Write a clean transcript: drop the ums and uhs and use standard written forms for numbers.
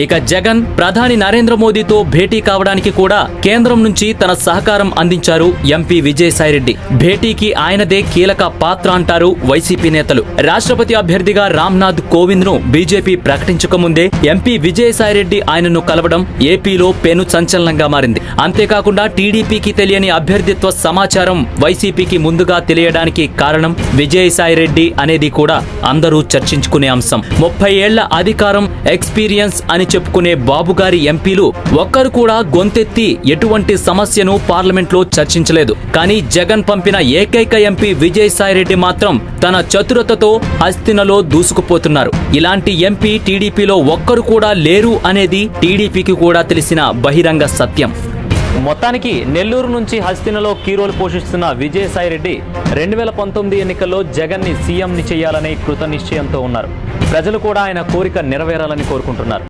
ఇక జగన్ ప్రధాని నరేంద్ర మోదీతో భేటీ కావడానికి కూడా కేంద్రం నుంచి తన సహకారం అందించారు ఎంపీ విజయసాయిరెడ్డి. భేటీకి ఆయనదే కీలక పాత్ర అంటారు వైసీపీ నేతలు. రాష్ట్రపతి అభ్యర్థిగా రామ్నాథ్ కోవింద్ ను బీజేపీ ప్రకటించకముందే ఎంపీ విజయసాయిరెడ్డి ఆయనను కలవడం ఏపీలో పెను సంచలనంగా మారింది. అంతేకాకుండా టీడీపీకి తెలియని అభ్యర్థిత్వ సమాచారం వైసీపీకి ముందుగా తెలియడానికి కారణం విజయసాయిరెడ్డి అనేది కూడా అందరూ చర్చించుకునే అంశం. 30 ఏళ్ల అధికారం, ఎక్స్పీరియన్స్ అని చెప్పుకునే బాబుగారి ఎంపీలు ఒక్కరు కూడా గొంతెత్తి ఎటువంటి సమస్యను పార్లమెంట్లో చర్చించలేదు. కానీ జగన్ పంపిన ఏకైక ఎంపీ విజయసాయిరెడ్డి మాత్రం తన చతురతతో హస్తినలో దూసుకుపోతున్నారు. ఇలాంటి ఎంపీ టీడీపీలో ఒక్కరు కూడా లేరు అనేది టీడీపీకి కూడా తెలిసిన బహిరంగ సత్యం. మొత్తానికి నెల్లూరు నుంచి హస్తినలో కీరోలు పోషిస్తున్న విజయసాయిరెడ్డి 2019 ఎన్నికల్లో జగన్ని సీఎంని చేయాలనే కృత నిశ్చయంతో ఉన్నారు. ప్రజలు కూడా ఆయన కోరిక నెరవేరాలని కోరుకుంటున్నారు.